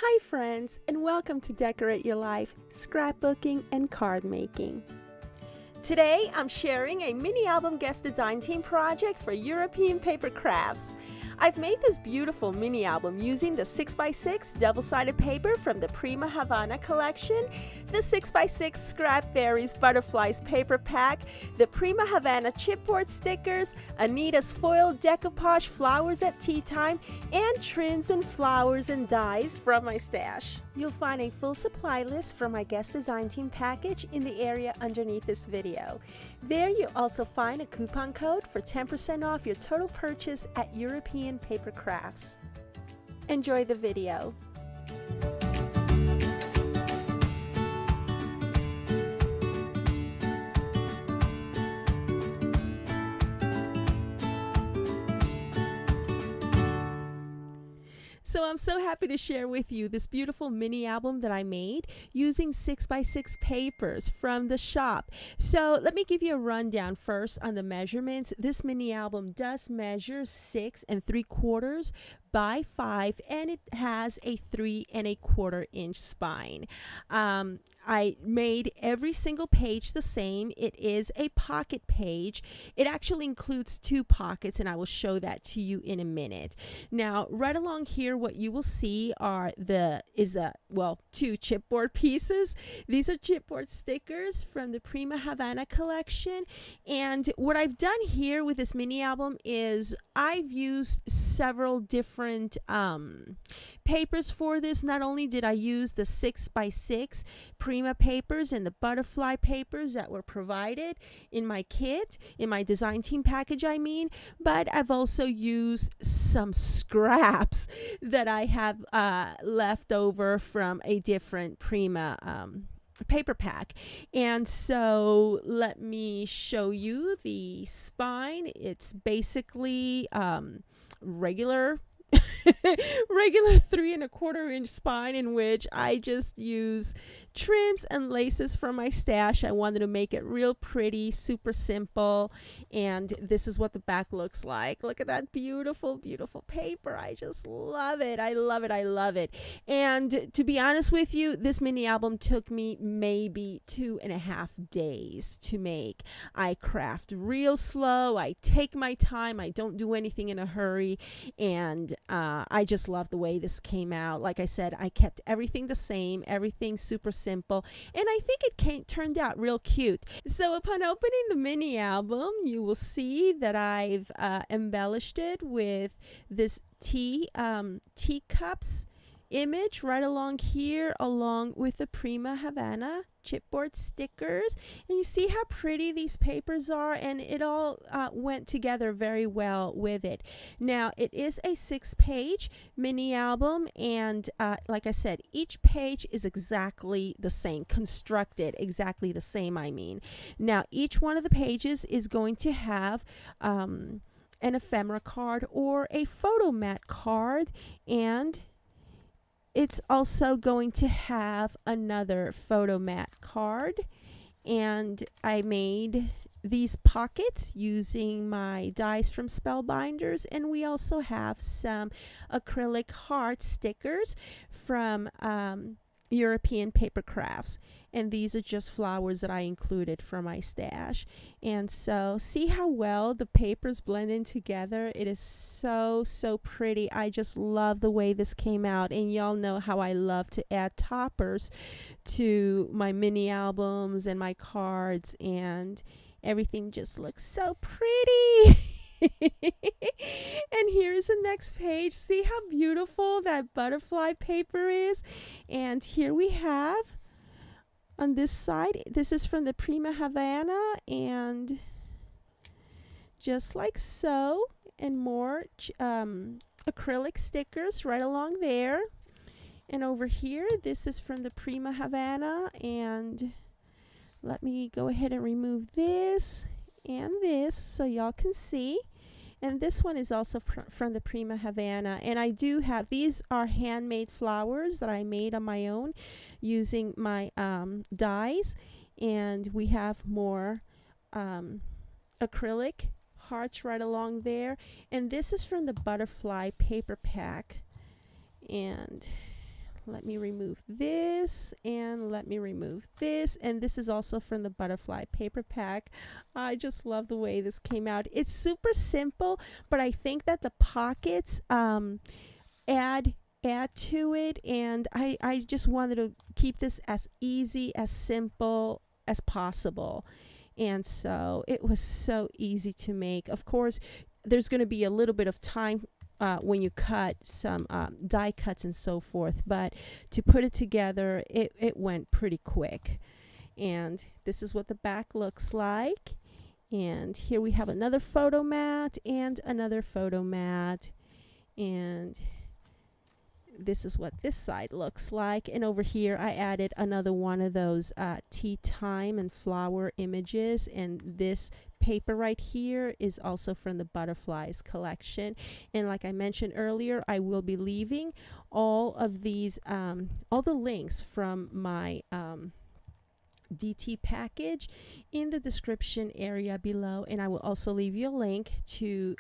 Hi friends, and welcome to Decorate Your Life, Scrapbooking and Card Making. Today I'm sharing a mini album guest design team project for European Papercrafts. I've made this beautiful mini album using the 6x6 double-sided paper from the Prima Havana collection, the 6x6 Scrap Berries Butterflies paper pack, the Prima Havana chipboard stickers, Anita's foil decoupage flowers at tea time, and trims and flowers and dies from my stash. You'll find a full supply list from my guest design team package in the area underneath this video. There you'll also find a coupon code for 10% off your total purchase at European Papercrafts. Enjoy the video. So I'm so happy to share with you this beautiful mini album that I made using 6x6 papers from the shop. So let me give you a rundown first on the measurements. This mini album does measure 6 3/4 by 5, and it has a 3 1/4 inch spine. I made every single page the same. It is a pocket page. It actually includes 2 pockets, and I will show that to you in a minute. Now, right along here, what you will see are 2 chipboard pieces. These are chipboard stickers from the Prima Havana collection. And what I've done here with this mini album is I've used several different papers for this. Not only did I use the 6x6 Prima papers and the butterfly papers that were provided in my kit, in my design team package but I've also used some scraps that I have left over from a different Prima paper pack. And so let me show you the spine. It's basically regular 3 1/4 inch spine, in which I just use trims and laces from my stash. I wanted to make it real pretty, super simple, and this is what the back looks like. Look at that beautiful paper. I just love it. I love it. And to be honest with you, this mini album took me maybe 2.5 days to make. I craft real slow. I take my time. I don't do anything in a hurry, and I just love the way this came out. Like I said, I kept everything the same, everything super simple, and I think it turned out real cute. So upon opening the mini album, you will see that I've embellished it with this teacups image right along here, along with the Prima Havana chipboard stickers. And you see how pretty these papers are, and it all went together very well with it. Now, it is a 6-page mini album, and like I said, each page is exactly the same, constructed exactly the same, Now, each one of the pages is going to have an ephemera card or a photo mat card, and it's also going to have another photo mat card. And I made these pockets using my dies from Spellbinders, and we also have some acrylic heart stickers from European Papercrafts, and these are just flowers that I included from my stash. And so see how well the papers blend in together. It is so pretty. I just love the way this came out, and y'all know how I love to add toppers to my mini albums and my cards, and everything just looks so pretty. And here's the next page. See how beautiful that butterfly paper is? And here we have on this side, this is from the Prima Havana, and just like so, and more acrylic stickers right along there. And over here, this is from the Prima Havana, and let me go ahead and remove this and this so y'all can see. And this one is also from the Prima Havana. And I do have, these are handmade flowers that I made on my own using my dies. And we have more acrylic hearts right along there. And this is from the butterfly paper pack. And let me remove this, and let me remove this. And this is also from the Butterfly paper pack. I just love the way this came out. It's super simple, but I think that the pockets add to it, and I just wanted to keep this as easy, as simple as possible. And so it was so easy to make. Of course, there's going to be a little bit of time when you cut some die cuts and so forth, but to put it together, it went pretty quick. And this is what the back looks like. And here we have another photo mat and another photo mat. And this is what this side looks like. And over here I added another one of those tea time and flower images, and this paper right here is also from the Butterflies collection. And like I mentioned earlier, I will be leaving all of these all the links from my DT package in the description area below, and I will also leave you a link to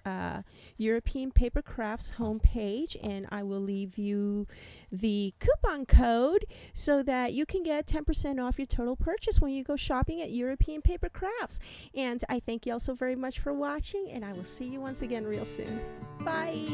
European Papercrafts homepage, and I will leave you the coupon code so that you can get 10% off your total purchase when you go shopping at European Papercrafts. And I thank you all so very much for watching, and I will see you once again real soon. Bye.